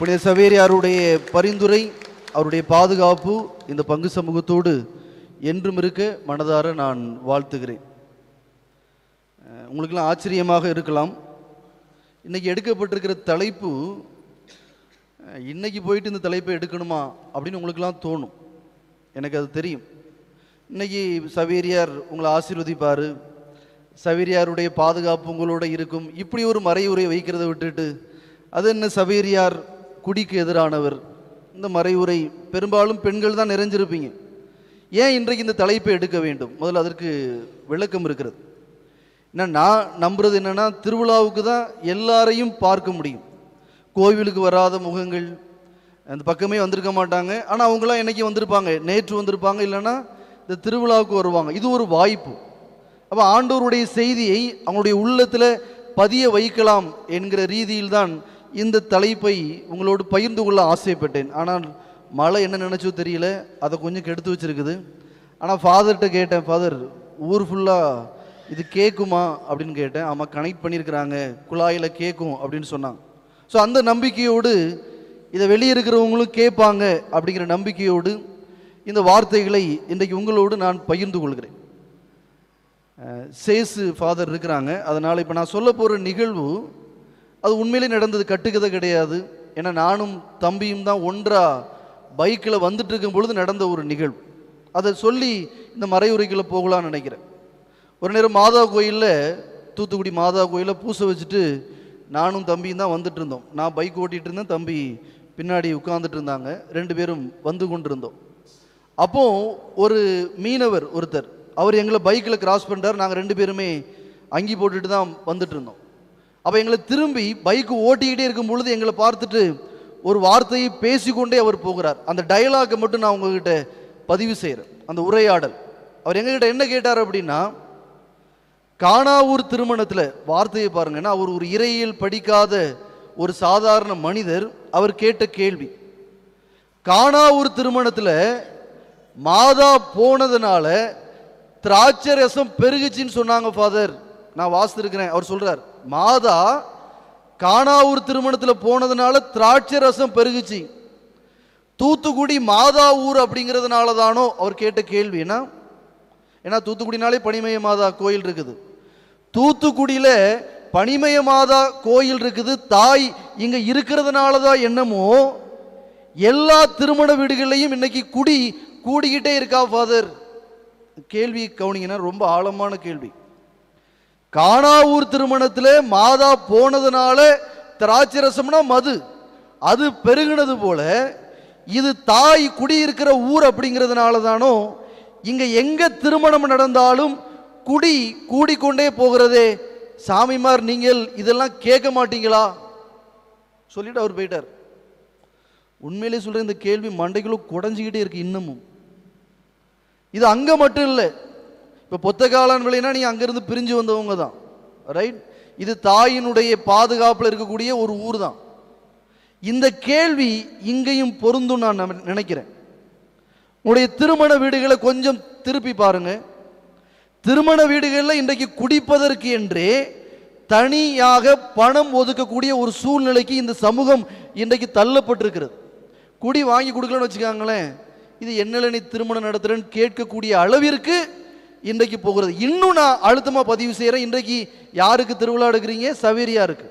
புனித சவேரியாருடைய பரிந்துரை, அவருடைய பாதுகாப்பு இந்த பங்கு சமூகத்தோடு என்றும் இருக்க மனதார நான் வாழ்த்துகிறேன். உங்களுக்கெல்லாம் ஆச்சரியமாக இருக்கலாம், இன்றைக்கி எடுக்கப்பட்டிருக்கிற தலைப்பு, இன்றைக்கி போயிட்டு இந்த தலைப்பை எடுக்கணுமா அப்படின்னு உங்களுக்கெல்லாம் தோணும். எனக்கு அது தெரியும். இன்றைக்கி சவேரியார் உங்களை ஆசீர்வதிப்பார், சவேரியாருடைய பாதுகாப்பு உங்களோட இருக்கும், இப்படி ஒரு மறையுரை வைக்கிறத விட்டுட்டு அது என்ன சவேரியார் குடிக்கு எதிரானவர், இந்த மறையுரை பெரும்பாலும் பெண்கள் தான் நிறைஞ்சிருப்பீங்க. ஏன் இன்றைக்கு இந்த தலைப்பை எடுக்க வேண்டும்? முதல்ல அதற்கு விளக்கம் இருக்கிறது. ஏன்னா நான் நம்புறது என்னென்னா, திருவிழாவுக்கு தான் எல்லாரையும் பார்க்க முடியும். கோவிலுக்கு வராத முகங்கள் அந்த பக்கமே வந்திருக்க மாட்டாங்க. ஆனால் அவங்களாம் என்னைக்கு வந்திருப்பாங்க? நேற்று வந்திருப்பாங்க, இல்லைன்னா இந்த திருவிழாவுக்கு வருவாங்க. இது ஒரு வாய்ப்பு. அப்போ ஆண்டவருடைய செய்தியை அவங்களுடைய உள்ளத்தில் பதிய வைக்கலாம் என்கிற ரீதியில் தான் இந்த தலைப்பை உங்களோடு பகிர்ந்து கொள்ள ஆசைப்பட்டேன். ஆனால் மழை என்ன நினச்சோ தெரியல, அதை கொஞ்சம் கெடுத்து வச்சுருக்குது. ஆனால் ஃபாதர்கிட்ட கேட்டேன், ஃபாதர் ஊர் ஃபுல்லாக இது கேட்குமா அப்படின்னு கேட்டேன். ஆமாம், கனெக்ட் பண்ணியிருக்கிறாங்க, குழாயில் கேட்கும் அப்படின்னு சொன்னாங்க. ஸோ அந்த நம்பிக்கையோடு இதை வெளியே இருக்கிறவங்களும் கேட்பாங்க அப்படிங்கிற நம்பிக்கையோடு இந்த வார்த்தைகளை இன்றைக்கு உங்களோடு நான் பகிர்ந்து கொள்கிறேன். சேசு ஃபாதர் இருக்கிறாங்க, அதனால் இப்போ நான் சொல்ல போகிற நிகழ்வு அது உண்மையிலே நடந்தது, கட்டுக்கதை கிடையாது. ஏன்னா நானும் தம்பியும் தான் ஒன்றா பைக்கில் வந்துட்டு இருக்கும் பொழுது நடந்த ஒரு நிகழ்வு. அதை சொல்லி இந்த மறையுரைக்குள்ளே போகலான்னு நினைக்கிறேன். ஒரு நேரம் மாதா கோயிலில், தூத்துக்குடி மாதா கோயிலில் பூசை வச்சுட்டு நானும் தம்பியும் தான் வந்துட்டு இருந்தோம். நான் பைக் ஓட்டிகிட்டு இருந்தேன், தம்பி பின்னாடி உட்காந்துட்டு இருந்தாங்க. 2 பேரும் வந்து கொண்டு இருந்தோம். அப்போது ஒரு மீனவர் ஒருத்தர், அவர் எங்களை பைக்கில் கிராஸ் பண்ணுறார். நாங்கள் 2 பேருமே அங்கி போட்டுட்டு தான் வந்துட்டு இருந்தோம். அப்போ எங்களை திரும்பி பைக்கு ஓட்டிக்கிட்டே இருக்கும் பொழுது எங்களை பார்த்துட்டு ஒரு வார்த்தையை பேசிக்கொண்டே அவர் போகிறார். அந்த டயலாகை மட்டும் நான் உங்ககிட்ட பதிவு செய்கிறேன், அந்த உரையாடல். அவர் எங்ககிட்ட என்ன கேட்டார் அப்படின்னா, கானாவூர் திருமணத்தில், வார்த்தையை பாருங்கன்னா, அவர் ஒரு இறையியல் படிக்காத ஒரு சாதாரண மனிதர். அவர் கேட்ட கேள்வி, கானாவூர் திருமணத்தில் மாதா போனதுனால திராட்சை ரசம் பெருகுச்சின்னு சொன்னாங்க ஃபாதர். நான் வாசித்திருக்கிறேன். அவர் சொல்றார், மாதா கானாவூர் திருமணத்தில் போனதுனால திராட்சை ரசம் பெருகுச்சு, தூத்துக்குடி மாதா ஊர் அப்படிங்கிறதுனால தானோ? அவர் கேட்ட கேள்வி. ஏன்னா தூத்துக்குடினாலே பனிமய மாதா கோயில் இருக்குது. தூத்துக்குடியில் பனிமய மாதா கோயில் இருக்குது, தாய் இங்கே இருக்கிறதுனால தான் என்னமோ எல்லா திருமண வீடுகள்லையும் இன்னைக்கு குடி கூடிக்கிட்டே இருக்கா ஃபாதர்? கேள்வி கவனிங்கன்னா ரொம்ப ஆழமான கேள்வி. கானாவூர் திருமணத்தில் மாதா போனதுனால திராட்சை ரசம்னா மது, அது பெருகினது போல இது தாய் குடியிருக்கிற ஊர் அப்படிங்கிறதுனால தானோ இங்கே எங்கே திருமணம் நடந்தாலும் குடி கூடிக்கொண்டே போகிறதே? சாமிமார் நீங்கள் இதெல்லாம் கேட்க மாட்டீங்களா? சொல்லிட்டு அவர் போயிட்டார். உண்மையிலே சொல்கிறேன், இந்த கேள்வி மண்டைக்குள்ள குடஞ்சிக்கிட்டே இருக்கு இன்னமும். இது அங்கே மட்டும் இல்லை, இப்போ பொத்த காளான் விளையினா நீங்கள் அங்கேருந்து பிரிஞ்சு வந்தவங்க தான், ரைட்? இது தாயினுடைய பாதுகாப்பில் இருக்கக்கூடிய ஒரு ஊர் தான். இந்த கேள்வி இங்கேயும் பொருந்தும் நான் நினைக்கிறேன். உங்களுடைய திருமண வீடுகளை கொஞ்சம் திருப்பி பாருங்க. திருமண வீடுகளில் இன்றைக்கு குடிப்பதற்கு என்றே தனியாக பணம் ஒதுக்கக்கூடிய ஒரு சூழ்நிலைக்கு இந்த சமூகம் இன்றைக்கு தள்ளப்பட்டிருக்கிறது. குடி வாங்கி கொடுக்கலன்னு வச்சுக்காங்களேன், இது என்னல நீ திருமணம் நடத்துறேன்னு கேட்கக்கூடிய அளவிற்கு இன்றைக்கு போகிறது. இன்னும் நான் அழுத்தமாக பதிவு செய்கிறேன், இன்றைக்கு யாருக்கு திருவிழா எடுக்கிறீங்க? சவேரியாருக்கு.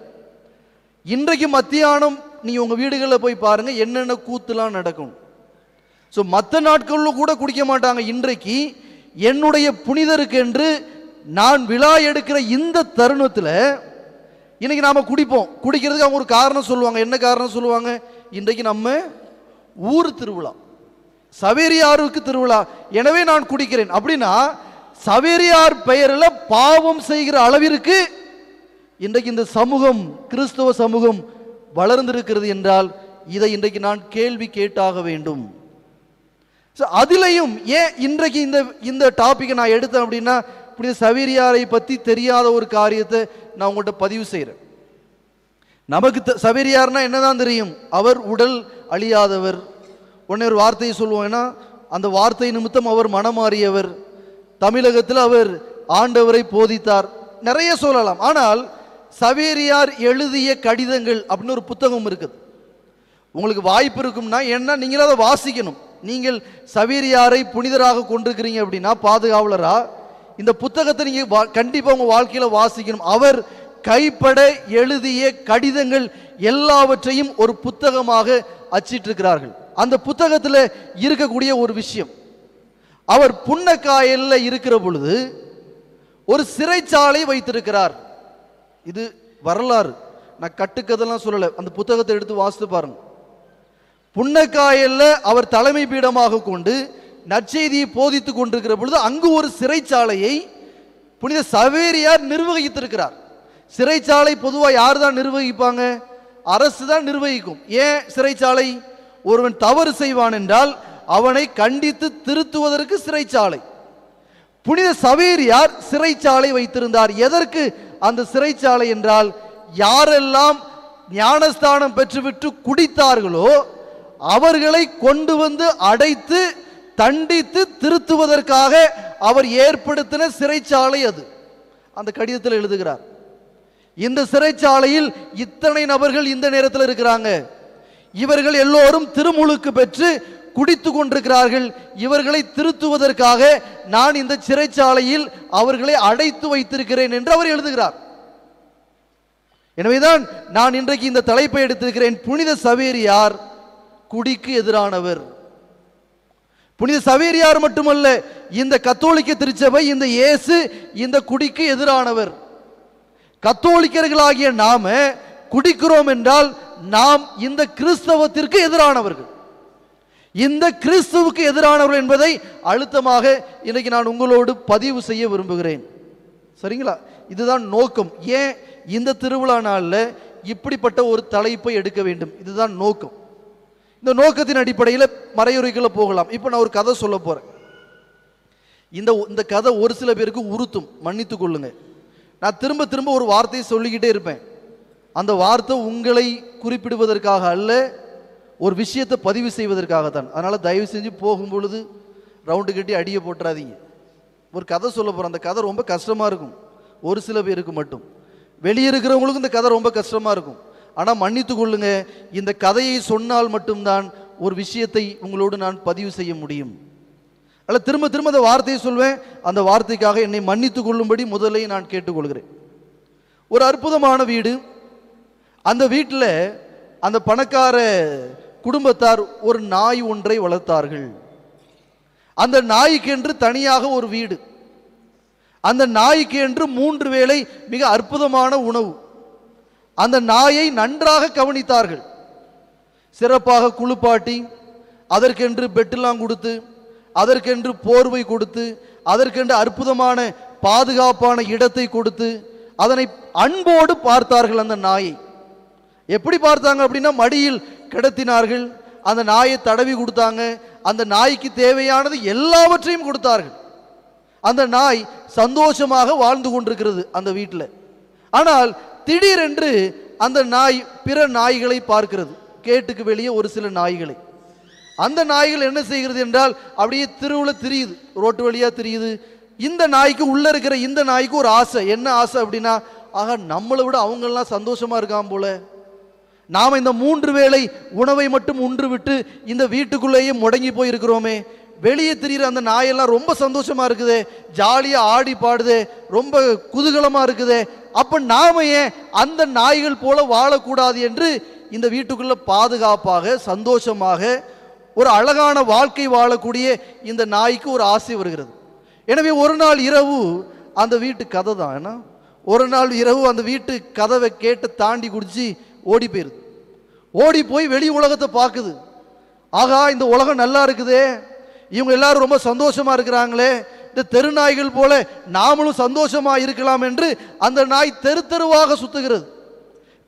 இன்றைக்கு மத்தியானம் நீங்கள் உங்கள் வீடுகளில் போய் பாருங்கள் என்னென்ன கூத்துலாம் நடக்கும். ஸோ மற்ற நாட்களில் கூட குடிக்க மாட்டாங்க. இன்றைக்கு என்னுடைய புனிதருக்கு என்று நான் விழா எடுக்கிற இந்த தருணத்தில் இன்னைக்கு நாம் குடிப்போம். குடிக்கிறதுக்கு அவங்க ஒரு காரணம் சொல்லுவாங்க. என்ன காரணம் சொல்லுவாங்க? இன்றைக்கு நம்ம ஊர் திருவிழா, சவேரியாருக்கு திருவிழா, எனவே நான் குடிக்கிறேன். அப்படின்னா சவேரியார் பெயரில் பாவம் செய்கிற அளவிற்கு இன்றைக்கு இந்த சமூகம், கிறிஸ்தவ சமூகம் வளர்ந்திருக்கிறது என்றால் இதை இன்றைக்கு நான் கேள்வி கேட்டாக வேண்டும். அதிலையும் ஏன் இன்றைக்கு இந்த டாபிக்கை நான் எடுத்தேன் அப்படின்னா, இப்படி சவேரியாரை பற்றி தெரியாத ஒரு காரியத்தை நான் உங்கள்கிட்ட பதிவு செய்கிறேன். நமக்கு சவேரியார்னா என்னதான் தெரியும்? அவர் உடல் அழியாதவர். உடனே ஒரு வார்த்தையை சொல்லுவோம், ஏன்னா அந்த வார்த்தை நிமித்தம் அவர் மனமாறியவர், தமிழகத்தில் அவர் ஆண்டவரை போதித்தார், நிறைய சொல்லலாம். ஆனால் சவேரியார் எழுதிய கடிதங்கள் அப்படின்னு ஒரு புத்தகம் இருக்குது. உங்களுக்கு வாய்ப்பு இருக்கும்னா, ஏன்னா நீங்கள் அதை வாசிக்கணும். நீங்கள் சவேரியாரை புனிதராக கொண்டிருக்கிறீங்க அப்படின்னா, பாதுகாவலரா, இந்த புத்தகத்தை நீங்க கண்டிப்பா உங்க வாழ்க்கையில வாசிக்கணும். அவர் கைப்பட எழுதிய கடிதங்கள் எல்லாவற்றையும் ஒரு புத்தகமாக அச்சிட்டிருக்கிறார்கள். அந்த புத்தகத்தில் இருக்கக்கூடிய ஒரு விஷயம், அவர் புன்னக்காயல்ல இருக்கிற பொழுது ஒரு சிறைச்சாலை வைத்திருக்கிறார். இது வரலாறு, நான் கட்டுக்கதெல்லாம் சொல்லல. அந்த புத்தகத்தை எடுத்து வாசித்து பாருங்க. புன்னக்காயல்ல அவர் தலைமை பீடமாக கொண்டு நற்செய்தியை போதித்துக் கொண்டிருக்கிற பொழுது அங்கு ஒரு சிறைச்சாலையை புனித சவேரியார் நிர்வகித்திருக்கிறார். சிறைச்சாலை பொதுவாக யார் தான் நிர்வகிப்பாங்க? அரசு தான் நிர்வகிக்கும். ஏன் சிறைச்சாலை? ஒருவன் தவறு செய்வான் என்றால் அவனை கண்டித்து திருத்துவதற்கு சிறைச்சாலை. புனித சவேரியார் சிறைச்சாலை வைத்திருந்தார். எதற்கு அந்த சிறைச்சாலை என்றால், யாரெல்லாம் ஞானஸ்தானம் பெற்றுவிட்டு குடித்தார்களோ அவர்களை கொண்டு வந்து அடைத்து தண்டித்து திருத்துவதற்காக அவர் ஏற்படுத்தின சிறைச்சாலை அது. அந்த கடிதத்தில் எழுதுகிறார், இந்த சிறைச்சாலையில் இத்தனை நபர்கள் இந்த நேரத்தில் இருக்கிறாங்க, இவர்கள் எல்லோரும் திருமுழுக்கு பெற்று குடித்து கொண்டிருக்கிறார்கள், இவர்களை திருத்துவதற்காக நான் இந்த சிறைச்சாலையில் அவர்களை அடைத்து வைத்திருக்கிறேன் என்று அவர் எழுதுகிறார். எனவேதான் நான் இன்றைக்கு இந்த தலைப்பை எடுத்திருக்கிறேன், புனித சவேரியார் குடிக்கு எதிரானவர். புனித சவேரியார் மட்டுமல்ல, இந்த கத்தோலிக்க திருச்சபை, இந்த இயேசு இந்த குடிக்கு எதிரானவர். கத்தோலிக்கர்களாகிய நாம குடிக்கிறோம் என்றால் நாம் இந்த கிறிஸ்தவத்திற்கு எதிரானவர்கள், இந்த கிறிஸ்துவுக்கு எதிரானவர்கள் என்பதை அழுத்தமாக இன்னைக்கு நான் உங்களோடு பதிவு செய்ய விரும்புகிறேன். சரிங்களா? இதுதான் நோக்கம். ஏன் இந்த திருவிழா நாளில் இப்படிப்பட்ட ஒரு தலைப்பை எடுக்க வேண்டும்? இதுதான் நோக்கம். இந்த நோக்கத்தின் அடிப்படையில் மறையுரைக்குள்ள போகலாம். இப்போ நான் ஒரு கதை சொல்ல போறேன். இந்த கதை ஒரு சில பேருக்கு உறுத்தும், மன்னித்துக் கொள்ளுங்க. நான் திரும்ப திரும்ப ஒரு வார்த்தையை சொல்லிக்கிட்டே இருப்பேன். அந்த வார்த்தை உங்களை குறிப்பிடுவதற்காக அல்ல, ஒரு விஷயத்தை பதிவு செய்வதற்காகத்தான். அதனால தயவு செஞ்சு போகும் பொழுது ரவுண்டு கட்டி அடியை போட்டுறாதீங்க. ஒரு கதை சொல்ல போறேன். அந்த கதை ரொம்ப கஷ்டமா இருக்கும் ஒரு சில பேருக்கு மட்டும். வெளியே இருக்கிறவங்களுக்கும் இந்த கதை ரொம்ப கஷ்டமா இருக்கும். ஆனால் மன்னித்து கொள்ளுங்க, இந்த கதையை சொன்னால் மட்டும்தான் ஒரு விஷயத்தை உங்களோடு நான் பதிவு செய்ய முடியும். அல்ல, திரும்ப திரும்ப அந்த வார்த்தையை சொல்வேன். அந்த வார்த்தைக்காக என்னை மன்னித்து கொள்ளும்படி முதலே நான் கேட்டுக்கொள்கிறேன். ஒரு அற்புதமான வீடு. அந்த வீட்டில் அந்த பணக்கார குடும்பத்தார் ஒரு நாய் ஒன்றை வளர்த்தார்கள். அந்த நாய்க்கு என்று தனியாக ஒரு வீடு, அந்த நாய்க்கு என்று 3 வேளை மிக அற்புதமான உணவு. அந்த நாயை நன்றாக கவனித்தார்கள். சிறப்பாக குளிப்பாட்டி, அதற்கென்று பெட்டெல்லாம் கொடுத்து, அதற்கென்று போர்வை கொடுத்து, அதற்கென்று அற்புதமான பாதுகாப்பான இடத்தை கொடுத்து, அதனை அன்போடு பார்த்தார்கள். அந்த நாயை எப்படி பார்த்தாங்க அப்படின்னா, மடியில் கிடத்தினார்கள், அந்த நாயை தடவி கொடுத்தாங்க, அந்த நாய்க்கு தேவையானது எல்லாவற்றையும் கொடுத்தார்கள். அந்த நாய் சந்தோஷமாக வாழ்ந்து கொண்டிருக்கிறது அந்த வீட்டில். ஆனால் திடீரென்று அந்த நாய் பிற நாய்களை பார்க்கிறது, கேட்டுக்கு வெளியே ஒரு சில நாய்களை. அந்த நாய்கள் என்ன செய்கிறது என்றால், அப்படியே தெருவில் திரியுது, ரோட்டு வழியாக திரியுது. இந்த நாய்க்கு உள்ள இருக்கிற இந்த நாய்க்கு ஒரு ஆசை. என்ன ஆசை அப்படின்னா, ஆக நம்மளை விட அவங்கெல்லாம் சந்தோஷமா இருக்கான் போல, நாம இந்த 3 வேளை உணவை மட்டும் உண்டு விட்டு இந்த வீட்டுக்குள்ளேயே முடங்கி போய் இருக்கிறோமே, வெளியே திரிகிற அந்த நாயெல்லாம் ரொம்ப சந்தோஷமா இருக்குதே, ஜாலியா ஆடி பாடுதே, ரொம்ப குதூகலமா இருக்குதே, அப்ப நாம ஏன் அந்த நாய்கள் போல வாழக்கூடாது என்று இந்த வீட்டுக்குள்ள பாதுகாப்பாக சந்தோஷமாக ஒரு அழகான வாழ்க்கை வாழக்கூடிய இந்த நாய்க்கு ஒரு ஆசை வருகிறது. எனவே ஒரு நாள் இரவு அந்த வீட்டு கதை தான், ஏன்னா ஒரு நாள் இரவு அந்த வீட்டு கதவை கேட்டு தாண்டி குடிச்சு ஓடி போயிருது. ஓடி போய் வெளி உலகத்தை பார்க்குது. ஆகா, இந்த உலகம் நல்லா இருக்குதே, இவங்க எல்லாரும் ரொம்ப சந்தோஷமா இருக்கிறாங்களே, இந்த தெருநாய்கள் போல நாமளும் சந்தோஷமா இருக்கலாம் என்று அந்த நாய் தெரு தெருவாக சுத்துகிறது.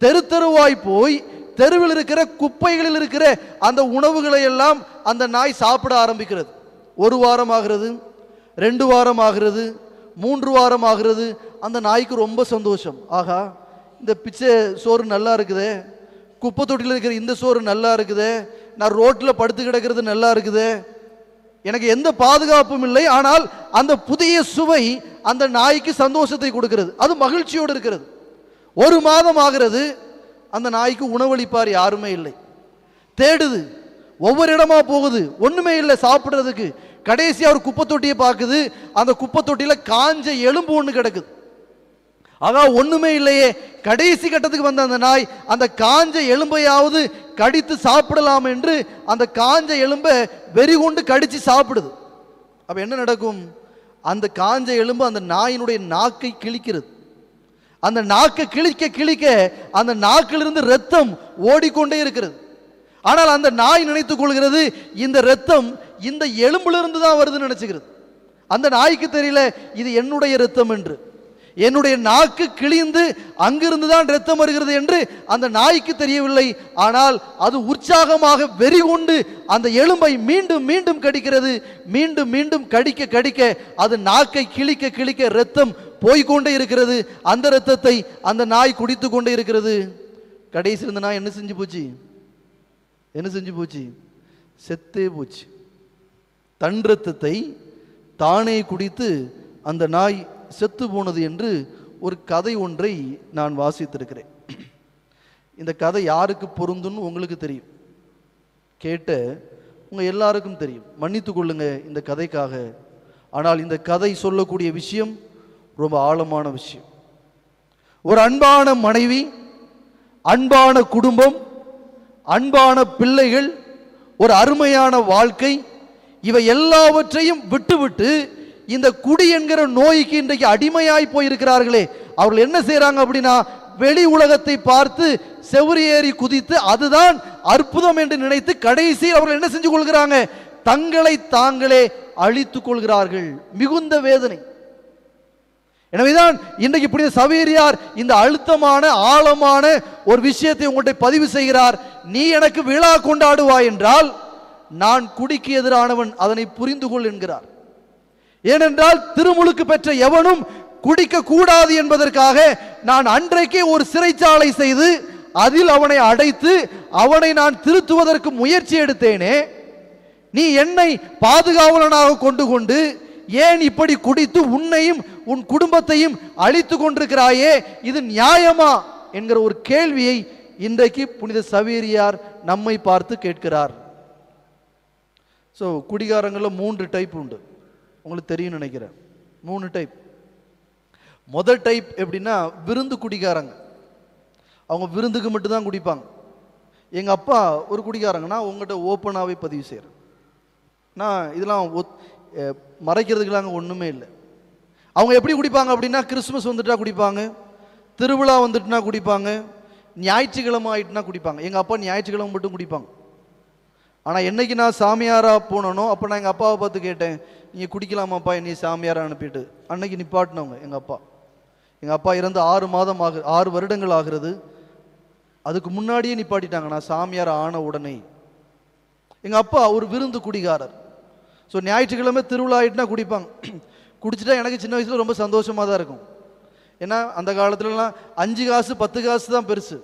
தெரு தெருவாய் போய் தெருவில் இருக்கிற குப்பைகளில் இருக்கிற அந்த உணவுகளை எல்லாம் அந்த நாய் சாப்பிட ஆரம்பிக்கிறது. 1 வாரம் ஆகிறது, 2 வாரம் ஆகிறது, 3 வாரம் ஆகிறது. அந்த நாய்க்கு ரொம்ப சந்தோஷம். ஆகா, இந்த பிச்சை சோறு நல்லா இருக்குதே, குப்பை தொட்டியில் இருக்கிற இந்த சோறு நல்லா இருக்குதே, நான் ரோட்டில் படுத்து கிடக்கிறது நல்லா இருக்குதே, எனக்கு எந்த பாதுகாப்பும் இல்லை, ஆனால் அந்த புதிய சுவை அந்த நாய்க்கு சந்தோஷத்தை கொடுக்கிறது, அது மகிழ்ச்சியோடு இருக்கிறது. 1 மாதம் ஆகிறது, அந்த நாய்க்கு உணவளிப்பார் யாருமே இல்லை. தேடுது, ஒவ்வொரு இடமா போகுது, ஒண்ணுமே இல்லை சாப்பிடுறதுக்கு. கடைசியா ஒரு குப்பை தொட்டியை பார்க்குது. அந்த குப்பை தொட்டியில காஞ்ச எலும்பு ஒண்ணு கிடக்குது. அதான் ஒண்ணுமே இல்லையே. கடைசி கட்டத்துக்கு வந்த அந்த நாய் அந்த காஞ்ச எலும்பையாவது கடித்து சாப்பிடலாம் என்று அந்த காஞ்ச எலும்பை வெறி கொண்டு கடிச்சு சாப்பிடுது. அப்ப என்ன நடக்கும்? அந்த காஞ்ச எலும்பு அந்த நாயினுடைய நாக்கை கிழிக்கிறது. அந்த நாக்கை கிழிக்க கிழிக்க அந்த நாக்கிலிருந்து ரத்தம் ஓடிக்கொண்டே இருக்கிறது. ஆனால் அந்த நாய் நினைத்துக் கொள்கிறது இந்த ரத்தம் இந்த எலும்பிலிருந்து தான் வருதுன்னு நினைச்சுக்கிறது. அந்த நாய்க்கு தெரியல இது என்னுடைய ரத்தம் என்று. என்னுடைய நாக்கு கிழிந்து அங்கிருந்து தான் ரத்தம் வருகிறது என்று அந்த நாய்க்கு தெரியவில்லை. ஆனால் அது உற்சாகமாக வெறி கொண்டு அந்த எலும்பை மீண்டும் மீண்டும் கடிக்கிறது. மீண்டும் மீண்டும் கடிக்க கடிக்க அது நாக்கை கிழிக்க கிழிக்க ரத்தம் போய்கொண்டே இருக்கிறது. அந்த ரத்தத்தை அந்த நாய் குடித்து கொண்டே இருக்கிறது. கடைசியில் இந்த நாய் என்ன செஞ்சு போச்சு? என்ன செஞ்சு போச்சு? செத்தே போச்சு. தன் ரத்தத்தை தானே குடித்து அந்த நாய் செத்து போனது என்று ஒரு கதை ஒன்றை நான் வாசித்திருக்கிறேன். இந்த கதை யாருக்கு பொருந்துன்னு உங்களுக்கு தெரியும், கேட்ட உங்க எல்லாருக்கும் தெரியும். மன்னித்து கொள்ளுங்க இந்த கதைக்காக. ஆனால் இந்த கதை சொல்லக்கூடிய விஷயம் ரொம்ப ஆழமான விஷயம். ஒரு அன்பான மனைவி, அன்பான குடும்பம், அன்பான பிள்ளைகள், ஒரு அருமையான வாழ்க்கை, இவை எல்லாவற்றையும் விட்டுவிட்டு இந்த குடி என்கிற நோய்க்கு இன்றைக்கு அடிமையாய் போயிருக்கிறார்களே, அவர்கள் என்ன செய்யறாங்க அப்படின்னா, வெளி உலகத்தை பார்த்து செவுரி ஏறி குதித்து அதுதான் அற்புதம் என்று நினைத்து கடைசியில் அவர்கள் என்ன செஞ்சு கொள்கிறாங்க? தங்களை தாங்களே அழித்துக் கொள்கிறார்கள். மிகுந்த வேதனை. எனவேதான் இன்றைக்கு இப்படி சவேரியார் இந்த அழுத்தமான ஆழமான ஒரு விஷயத்தை உங்கள்கிட்ட பதிவு செய்கிறார். நீ எனக்கு விழா கொண்டாடுவாய் என்றால் நான் குடிக்கு எதிரானவன், அதனை புரிந்து கொள் என்கிறார். ஏனென்றால் திருமுழுக்கு பெற்ற எவனும் குடிக்க கூடாது என்பதற்காக நான் அன்றைக்கே ஒரு சிறைச்சாலை செய்து அதில் அவனை அடைத்து அவனை நான் திருத்துவதற்கு முயற்சி எடுத்தேனே. நீ என்னை பாதுகாவலனாக கொண்டு ஏன் இப்படி குடித்து உன்னையும் உன் குடும்பத்தையும் அழித்து கொண்டிருக்கிறாயே, இது நியாயமா என்கிற ஒரு கேள்வியை இன்றைக்கு புனித சவேரியார் நம்மை பார்த்து கேட்கிறார். ஸோ குடிகாரங்களில் 3 டைப் உண்டு, உங்களுக்கு தெரியும் நினைக்கிறேன். 3 டைப். முதல் டைப் எப்படின்னா விருந்து குடிகாரங்க. அவங்க விருந்துக்கு மட்டும்தான் குடிப்பாங்க. எங்கள் அப்பா ஒரு குடிகாரங்க. நான் உங்கள்கிட்ட ஓப்பனாகவே பதிவு செய்கிறேன். நான் இதெல்லாம் மறைக்கிறதுக்கெல்லாம் ஒன்றுமே இல்லை. அவங்க எப்படி குடிப்பாங்க அப்படின்னா, கிறிஸ்மஸ் வந்துட்டா குடிப்பாங்க, திருவிழா வந்துட்டுனா குடிப்பாங்க, ஞாயிற்றுக்கிழமை ஆயிட்டுனா குடிப்பாங்க. எங்கள் அப்பா ஞாயிற்றுக்கிழமை மட்டும் குடிப்பாங்க. ஆனால் என்னைக்கு நான் சாமியாராக போனனோ அப்போ நான் எங்கள் அப்பாவை பார்த்து கேட்டேன், நீங்கள் குடிக்கலாமாப்பா என்னை சாமியாராக அனுப்பிட்டு. அன்னைக்கு நிப்பாட்டினவங்க எங்கள் அப்பா. எங்கள் அப்பா இறந்து 6 வருடங்கள் ஆகிறது. அதுக்கு முன்னாடியே நிப்பாட்டிட்டாங்க நான் சாமியார் ஆன உடனே. எங்கள் அப்பா ஒரு விருந்து குடிகாரர். ஸோ ஞாயிற்றுக்கிழமை திருவிழா ஆகிட்டுனா குடிப்பாங்க. குடிச்சிட்டா எனக்கு சின்ன வயசில் ரொம்ப சந்தோஷமாக தான் இருக்கும். ஏன்னா அந்த காலத்துலலாம் 5 காசு 10 காசு தான் பெருசு.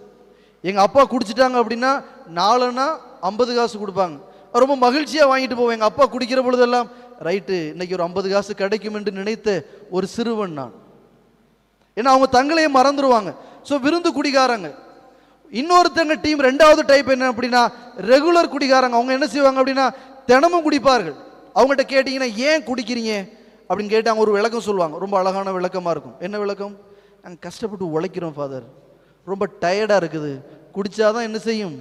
எங்கள் அப்பா குடிச்சிட்டாங்க அப்படின்னா 4னா 50 காசு கொடுப்பாங்க. ரொம்ப மகிழ்ச்சியாக வாங்கிட்டு போவேன். எங்கள் அப்பா குடிக்கிற பொழுதெல்லாம் ரைட்டு இன்னைக்கு ஒரு 50 காசு கிடைக்கும் என்று நினைத்த ஒரு சிறுவன் நான். ஏன்னா அவங்க தங்களையே மறந்துடுவாங்க. ஸோ விருந்து குடிகாரங்க. இன்னொருத்தங்க டீம் 2வது டைப் என்ன அப்படின்னா ரெகுலர் குடிகாரங்க. அவங்க என்ன செய்வாங்க அப்படின்னா தினமும் குடிப்பார்கள். அவங்ககிட்ட கேட்டிங்கன்னா ஏன் குடிக்கிறீங்க அப்படின்னு கேட்டாங்க. ஒரு விளக்கம் சொல்லுவாங்க, ரொம்ப அழகான விளக்கமாக இருக்கும். என்ன விளக்கம்? நாங்கள் கஷ்டப்பட்டு உழைக்கிறோம் ஃபாதர், ரொம்ப டயர்டாக இருக்குது, குடித்தாதான் என்ன செய்யும்,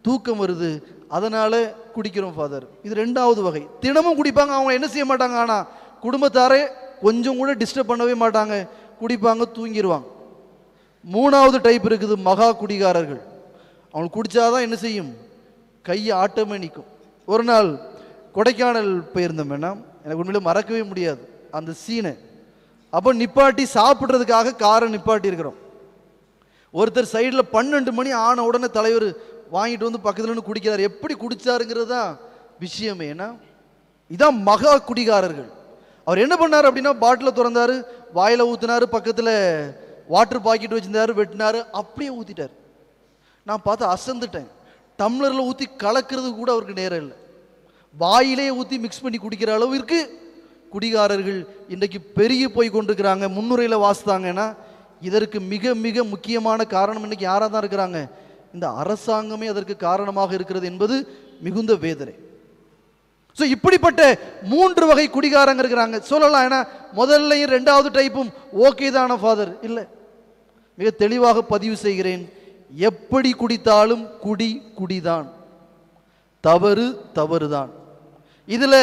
தூக்கம் வருது, அதனால் குடிக்கிறோம் ஃபாதர். இது 2வது வகை. தினமும் குடிப்பாங்க. அவங்க என்ன செய்ய மாட்டாங்க, ஆனால் குடும்பத்தாரே கொஞ்சம் கூட டிஸ்டர்ப் பண்ணவே மாட்டாங்க, குடிப்பாங்க, தூங்கிடுவாங்க. 3வது டைப் இருக்குது, மகா குடிகாரர்கள். அவங்க குடித்தாதான் என்ன செய்யும், கையை ஆட்டமே நிற்கும். ஒரு நாள் கொடைக்கானல் போயிருந்தோம். வேணா எனக்கு உண்மையில மறக்கவே முடியாது அந்த சீனை. அப்போ நிப்பாட்டி சாப்பிட்றதுக்காக காரை நிப்பாட்டி இருக்கிறோம். ஒருத்தர் சைடில் 12 மணி ஆன உடனே தலைவர் வாங்கிட்டு வந்து பக்கத்தில் குடிக்கிறார். எப்படி குடிச்சாருங்கிறது தான் விஷயமே. ஏன்னா இதான் மகா குடிகாரர்கள். அவர் என்ன பண்ணார் அப்படின்னா பாட்டிலை திறந்தாரு, வாயில ஊற்றினாரு, பக்கத்தில் வாட்டர் பாக்கெட் வச்சிருந்தாரு, வெட்டினாரு, அப்படியே ஊற்றிட்டார். நான் பார்த்து அசந்துட்டேன். டம்ளரில் ஊற்றி கலக்கிறது கூட அவருக்கு நேரம் இல்லை. வாயிலே ஊற்றி மிக்ஸ் பண்ணி குடிக்கிற அளவிற்கு குடிகாரர்கள் இன்றைக்கு பெருகி போய் கொண்டிருக்கிறாங்க. முன்னுரையில் வாசித்தாங்கன்னா இதற்கு மிக மிக முக்கியமான காரணம் இன்னைக்கு யாராக தான் இருக்கிறாங்க, இந்த அரசாங்கமே அதற்கு காரணமாக இருக்கிறது என்பது மிகுந்த வேதனை. ஸோ இப்படிப்பட்ட 3 வகை குடிகாரங்க இருக்கிறாங்க. சொல்லலாம், ஏன்னா முதல்லையும் 2வது டைப்பும் ஓகே தான ஃபாதர்? இல்லை, மிக தெளிவாக பதிவு செய்கிறேன். எப்படி குடித்தாலும் குடிதான், தவறு தவறுதான். இதுல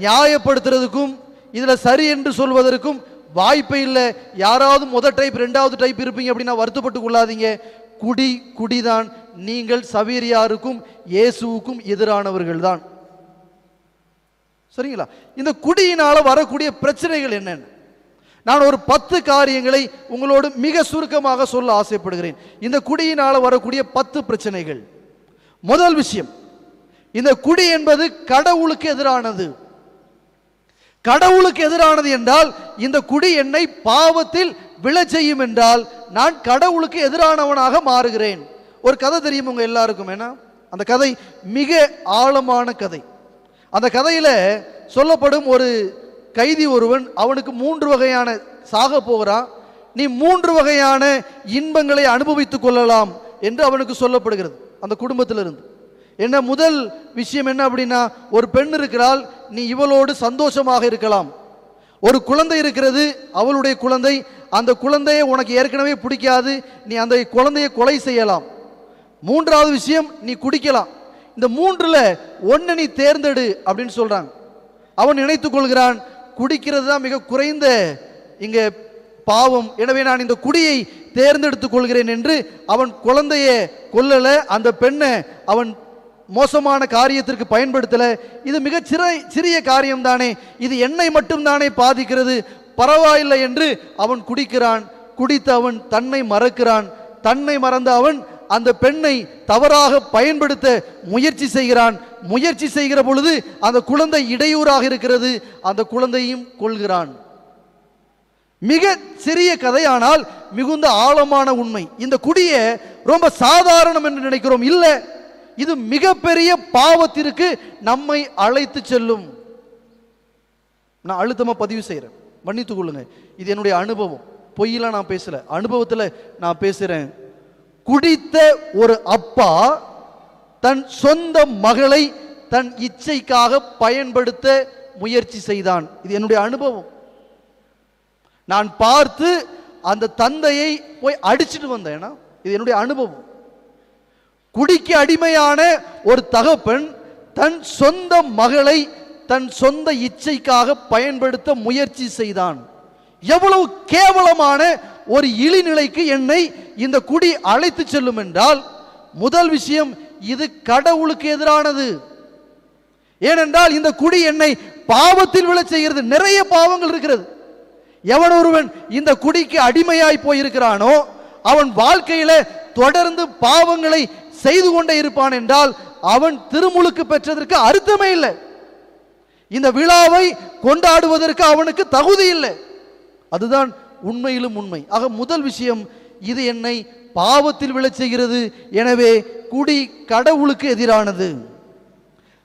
நியாயப்படுத்துறதுக்கும் இதுல சரி என்று சொல்வதற்கும் வாய்ப்பே இல்லை. யாராவது முதல் டைப் 2வது டைப் இருப்பீங்க அப்படின்னா வருத்தப்பட்டு கொள்ளாதீங்க. குடிதான். நீங்கள் சவேரியாருக்கும் இயேசுவுக்கும் எதிரானவர்கள் தான். சரிங்களா? இந்த குடியினால வரக்கூடிய பிரச்சனைகள் என்னென்ன? நான் ஒரு 10 காரியங்களை உங்களோடு மிக சுருக்கமாக சொல்ல ஆசைப்படுகிறேன். இந்த குடியினால வரக்கூடிய 10 பிரச்சனைகள். முதல் விஷயம், இந்த குடி என்பது கடவுளுக்கு எதிரானது. கடவுளுக்கு எதிரானது என்றால் இந்த குடி என்னை பாவத்தில் விழச் செய்யும் என்றால் நான் கடவுளுக்கு எதிரானவனாக மாறுகிறேன். ஒரு கதை தெரியும் உங்க எல்லாருக்கும். ஏன்னா அந்த கதை மிக ஆழமான கதை. அந்த கதையில சொல்லப்படும் ஒரு கைதி ஒருவன், அவனுக்கு 3 வகையான சாக போகிறான். நீ 3 வகையான இன்பங்களை அனுபவித்துக் கொள்ளலாம் என்று அவனுக்கு சொல்லப்படுகிறது அந்த குடும்பத்திலிருந்து. என்ன முதல் விஷயம் என்ன அப்படின்னா, ஒரு பெண் இருக்கிறாள், நீ இவளோடு சந்தோஷமாக இருக்கலாம். ஒரு குழந்தை இருக்கிறது, அவளுடைய குழந்தை, அந்த குழந்தையை உனக்கு ஏற்கனவே பிடிக்காது, நீ அந்த குழந்தையை கொலை செய்யலாம். 3வது விஷயம், நீ குடிக்கலாம். இந்த 3ல் ஒன்றை நீ தேர்ந்தெடு அப்படின்னு சொல்றாங்க. அவன் நினைத்துக் கொள்கிறான், குடிக்கிறது தான் மிக குறைந்த இங்க பாவம், எனவே நான் இந்த குடியை தேர்ந்தெடுத்துக் கொள்கிறேன் என்று அவன் குழந்தையை கொல்லல, அந்த பெண்ணை அவன் மோசமான காரியத்திற்கு பயன்படுத்தல. இது மிக சிறிய காரியம் தானே, இது என்னை மட்டும் தானே பாதிக்கிறது, பரவாயில்லை என்று அவன் குடிக்கிறான். குடித்து அவன் தன்னை மறக்கிறான். தன்னை மறந்த அவன் அந்த பெண்ணை தவறாக பயன்படுத்த முயற்சி செய்கிறான். முயற்சி செய்கிற பொழுது அந்த குழந்தை இடையூறாக இருக்கிறது, அந்த குழந்தையும் கொள்கிறான். மிக சிறிய கதை, ஆனால் மிகுந்த ஆழமான உண்மை. இந்த குடியை ரொம்ப சாதாரணம் என்று நினைக்கிறோம். இல்லை, இது மிகப்பெரிய பாவத்திற்கு நம்மை அழைத்து செல்லும். நான் அழுத்தமா பதிவு செய்கிறேன், மன்னித்துக் கொள்ளுங்க. இது என்னுடைய அனுபவம், பொய்யெல்லாம் நான் பேசல, அனுபவத்தில் நான் பேசுகிறேன். குடித்த ஒரு அப்பா தன் சொந்த மகளை தன் இச்சைக்காக பயன்படுத்த முயற்சி செய்தான். இது என்னுடைய அனுபவம். நான் பார்த்து அந்த தந்தையை போய் அடிச்சுட்டு வந்தேன். இது என்னுடைய அனுபவம். குடிக்கு அடிமையான ஒரு தகப்பன் தன் சொந்த மகளை தன் சொந்த இச்சைக்காக பயன்படுத்த முயற்சி செய்தான். எவ்வளவு கேவலமான ஒரு இழிநிலைக்கு என்னை இந்த குடி அழைத்து செல்லும் என்றால், முதல் விஷயம், இது கடவுளுக்கு எதிரானது. ஏனென்றால் இந்த குடி என்னை பாவத்தில் விழச் செய்கிறது. நிறைய பாவங்கள் இருக்கிறது. எவன் ஒருவன் இந்த குடிக்கு அடிமையாய் போயிருக்கிறானோ அவன் வாழ்க்கையில தொடர்ந்து பாவங்களை செய்து கொண்டே இருப்பான் என்றால் அவன் திருமுழுக்கு பெற்றதற்கு அர்த்தமே இல்லை. இந்த விழாவை கொண்டாடுவதற்கு அவனுக்கு தகுதி இல்லை. அதுதான் உண்மையிலும் உண்மை. ஆக முதல் விஷயம், இது என்னை பாவத்தில் விழச் செய்கிறது. எனவே குடி கடவுளுக்கு எதிரானது.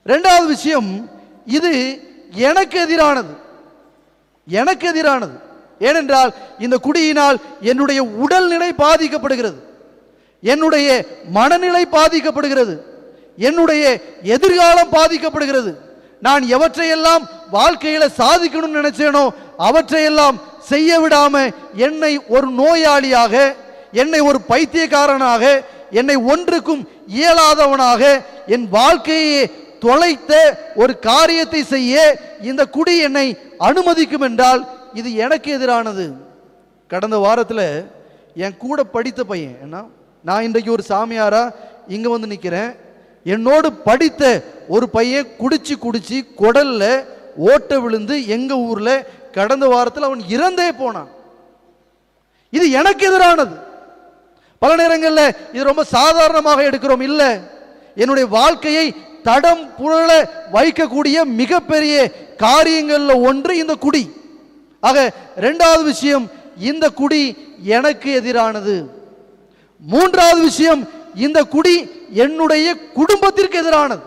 2வது விஷயம், இது எனக்கு எதிரானது. எனக்கு எதிரானது. ஏனென்றால் இந்த குடியினால் என்னுடைய உடல்நிலை பாதிக்கப்படுகிறது, என்னுடைய மனநிலை பாதிக்கப்படுகிறது, என்னுடைய எதிர்காலம் பாதிக்கப்படுகிறது. நான் எவற்றையெல்லாம் வாழ்க்கையில சாதிக்கணும்னு நினைச்சேனோ அவற்றையெல்லாம் செய்ய விடாம என்னை ஒரு நோயாளியாக, என்னை ஒரு பைத்தியக்காரனாக, என்னை ஒன்றுக்கும் இயலாதவனாக, என் வாழ்க்கையை தொலைத்த ஒரு காரியத்தை செய்ய இந்த குடி என்னை அனுமதிக்கும் என்றால் இது எனக்கு எதிரானது. கடந்த வாரத்தில் என் கூட படித்த பையன், என்ன, நான் இன்றைக்கு ஒரு சாமியாரா இங்க வந்து நிற்கிறேன், என்னோடு படித்த ஒரு பையன் குடிச்சு குடிச்சு குடல்ல ஓட்ட விழுந்து எங்க ஊர்ல கடந்த வாரத்தில் அவன் இறந்தே போனான். இது எனக்கு எதிரானது. பல நேரங்களில் இது ரொம்ப சாதாரணமாக எடுக்கிறோம். இல்லை, என்னுடைய வாழ்க்கையை தடம் புரள வைக்கக்கூடிய மிகப்பெரிய காரியங்கள்ல ஒன்று இந்த குடி. ஆக 2வது விஷயம், இந்த குடி எனக்கு எதிரானது. 3வது விஷயம், இந்த குடி என்னுடைய குடும்பத்திற்கு எதிரானது.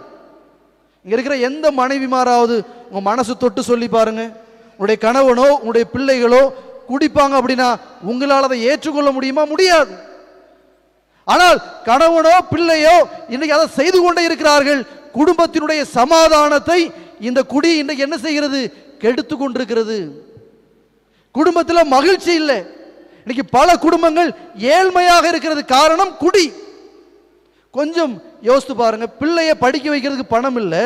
இங்க இருக்கிற எந்த மனைவிமாராவது உங்க மனசு தொட்டு சொல்லி பாருங்க, உங்களுடைய கணவனோ உங்களுடைய பிள்ளைகளோ குடிப்பாங்க அப்படின்னா உங்களால் அதை ஏற்றுக்கொள்ள முடியுமா? முடியாது. ஆனால் கணவனோ பிள்ளையோ இன்னைக்கு அதை செய்து கொண்டே இருக்கிறார்கள். குடும்பத்தினுடைய சமாதானத்தை இந்த குடி இன்னைக்கு என்ன செய்கிறது? கெடுத்து கொண்டிருக்கிறது. குடும்பத்தில் மகிழ்ச்சி இல்லை. இன்னைக்கு பல குடும்பங்கள் ஏழ்மையாக இருக்கிறது. காரணம் குடி. கொஞ்சம் யோசித்து பாருங்க. பிள்ளைய படிக்க வைக்கிறதுக்கு பணம் இல்லை,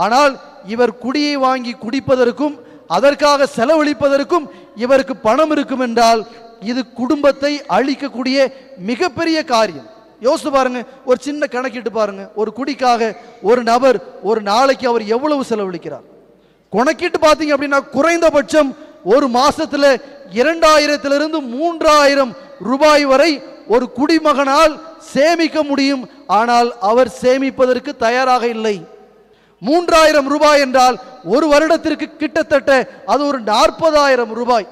ஆனால் இவர் குடியை வாங்கி குடிப்பதற்கும் அதற்காக செலவழிப்பதற்கும் இவருக்கு பணம் இருக்கும் என்றால் இது குடும்பத்தை அழிக்கக்கூடிய மிகப்பெரிய காரியம். யோசித்து பாருங்க. ஒரு சின்ன கணக்கிட்டு பாருங்க. ஒரு குடிக்காக ஒரு நபர் ஒரு நாளைக்கு அவர் எவ்வளவு செலவழிக்கிறார் கணக்கிட்டு பார்த்தீங்க அப்படின்னா குறைந்தபட்சம் ஒரு மாசத்துல 2000 3000 ரூபாய் வரை ஒரு குடிமகனால் சேமிக்க முடியும். ஆனால் அவர் சேமிப்பதற்கு தயாராக இல்லை. 3000 ரூபாய் என்றால் ஒரு வருடத்திற்கு கிட்டத்தட்ட அது ஒரு 40,000 ரூபாய்.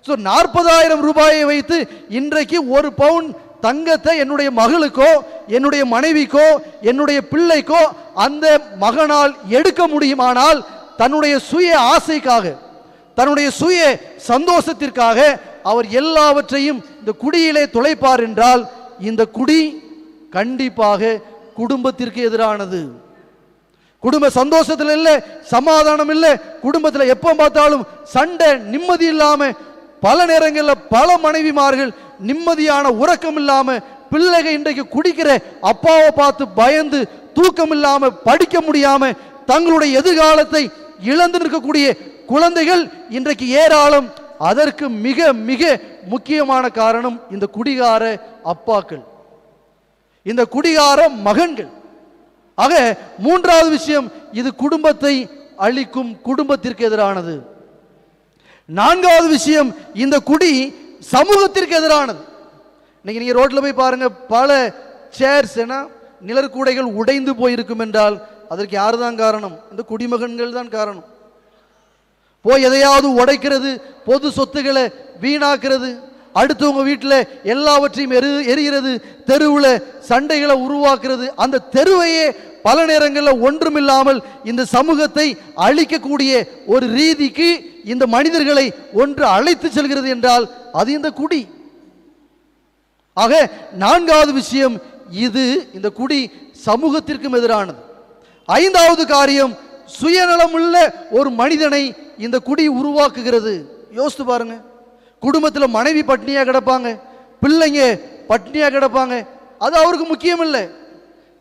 40,000 ரூபாயை வைத்து இன்றைக்கு ஒரு பவுன் தங்கத்தை என்னுடைய மகளுக்கோ என்னுடைய மனைவிக்கோ என்னுடைய பிள்ளைக்கோ அந்த மகனால் எடுக்க முடியுமானால் தன்னுடைய சுய ஆசைக்காக தன்னுடைய சுய சந்தோஷத்திற்காக அவர் எல்லாவற்றையும் இந்த குடியிலே தொலைப்பார் என்றால் இந்த குடி கண்டிப்பாக குடும்பத்திற்கு எதிரானது. குடும்ப சந்தோஷத்தில் இல்லை, சமாதானம் இல்லை. குடும்பத்தில் எப்போ பார்த்தாலும் சண்டை, நிம்மதி இல்லாம பல நேரங்களில் பல மனைவிமார்கள் நிம்மதியான உறக்கம் இல்லாம, பிள்ளைகள் இன்றைக்கு குடிக்கிற அப்பாவை பார்த்து பயந்து தூக்கம் இல்லாம படிக்க முடியாம தங்களுடைய எதிர்காலத்தை இழந்து நிற்கக்கூடிய குழந்தைகள் இன்றைக்கு ஏராளம். அதற்கு மிக மிக முக்கியமான காரணம் இந்த குடிகார அப்பாக்கள், இந்த குடிகார மகன்கள். ஆக மூன்றாவது விஷயம், இது குடும்பத்தை அழிக்கும், குடும்பத்திற்கு எதிரானது. நான்காவது விஷயம், இந்த குடி சமூகத்திற்கு எதிரானது. இன்னைக்கு நீங்க ரோட்ல போய் பாருங்க, பல சேர்ஸ் நிழற்கூடைகள் உடைந்து போயிருக்கும் என்றால் அதற்கு யாரு தான் காரணம்? இந்த குடிமகன்கள் தான் காரணம். போய் எதையாவது உடைக்கிறது, பொது சொத்துக்களை வீணாக்குறது, அடுத்தவங்க வீட்டில் எல்லாவற்றையும் எரிகிறது, தெருவில் சண்டைகளை உருவாக்குறது, அந்த தெருவையே பல நேரங்களில் ஒன்றுமில்லாமல் இந்த சமூகத்தை அழிக்கக்கூடிய ஒரு ரீதிக்கு இந்த மனிதர்களை ஒன்று அழைத்து செல்கிறது என்றால் அது இந்த குடி. ஆக நான்காவது விஷயம், இது இந்த குடி சமூகத்திற்கும் எதிரானது. ஐந்தாவது காரியம், சுயநலமுள்ள ஒரு மனிதனை இந்த குடி உருவாக்குகிறது. யோசித்து பாருங்க. குடும்பத்தில் மனைவி பட்னியா கிடப்பாங்க, பிள்ளைங்க பட்னியா கிடப்பாங்க, அது அவருக்கு முக்கியம் இல்லை.